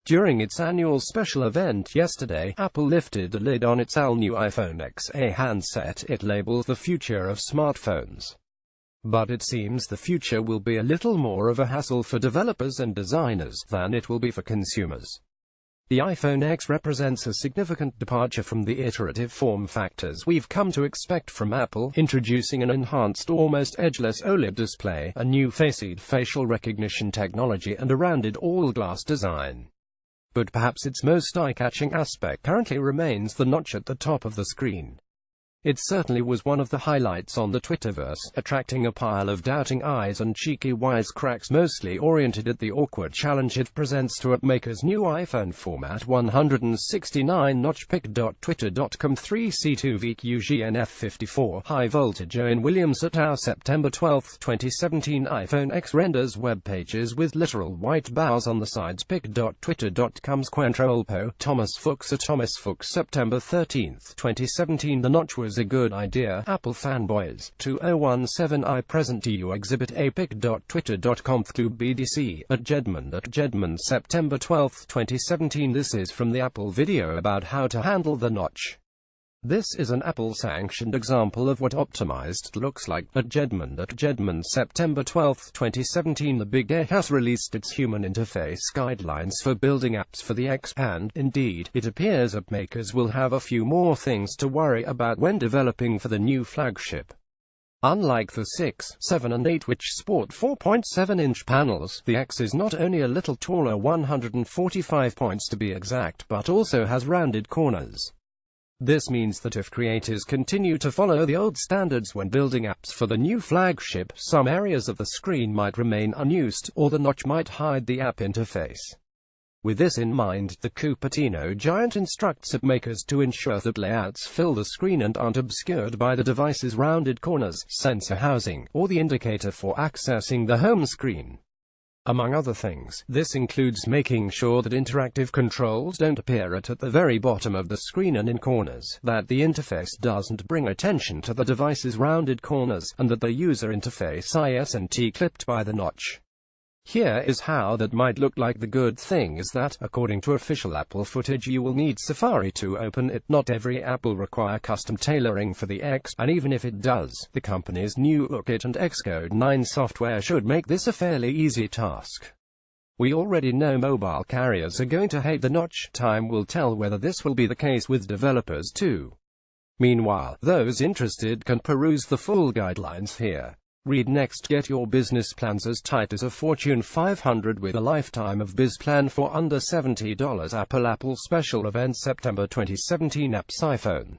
During its annual special event yesterday, Apple lifted the lid on its all-new iPhone XA handset it labels the future of smartphones. But it seems the future will be a little more of a hassle for developers and designers than it will be for consumers. The iPhone X represents a significant departure from the iterative form factors we've come to expect from Apple, introducing an enhanced, almost edgeless OLED display, a new Face ID facial recognition technology, and a rounded all-glass design. But perhaps its most eye-catching aspect currently remains the notch at the top of the screen. It certainly was one of the highlights on the Twitterverse, attracting a pile of doubting eyes and cheeky wisecracks mostly oriented at the awkward challenge it presents to appmakers' new iPhone format 169-notch pic.twitter.com 3C2VQGNF54 High Voltage. Owen Williams et al. September 12, 2017 iPhone X renders web pages with literal white bows on the sides pic.twitter.com's Quentrolpo. Thomas Fuchs et Thomas Fuchs September 13, 2017 The notch was a good idea, Apple fanboys. 2017 I present to you Exhibit A pic.twitter.com to BDC at Jedmond September 12, 2017 This is from the Apple video about how to handle the notch. This is an Apple-sanctioned example of what optimized looks like. At Jedmond September 12, 2017 The Big A has released its human interface guidelines for building apps for the X, and, indeed, it appears appmakers will have a few more things to worry about when developing for the new flagship. Unlike the 6, 7 and 8 which sport 4.7-inch panels, the X is not only a little taller 145 points to be exact, but also has rounded corners. This means that if creators continue to follow the old standards when building apps for the new flagship, some areas of the screen might remain unused, or the notch might hide the app interface. With this in mind, the Cupertino giant instructs appmakers to ensure that layouts fill the screen and aren't obscured by the device's rounded corners, sensor housing, or the indicator for accessing the home screen. Among other things, this includes making sure that interactive controls don't appear at the very bottom of the screen and in corners, that the interface doesn't bring attention to the device's rounded corners, and that the user interface isn't clipped by the notch. Here is how that might look like. The good thing is that, according to official Apple footage, you will need Safari to open it. Not every app will require custom tailoring for the X, and even if it does, the company's new UKit and Xcode 9 software should make this a fairly easy task. We already know mobile carriers are going to hate the notch. Time will tell whether this will be the case with developers too. Meanwhile, those interested can peruse the full guidelines here. Read next. Get your business plans as tight as a Fortune 500 with a lifetime of biz plan for under $70. Apple special event September 2017 Apps iPhone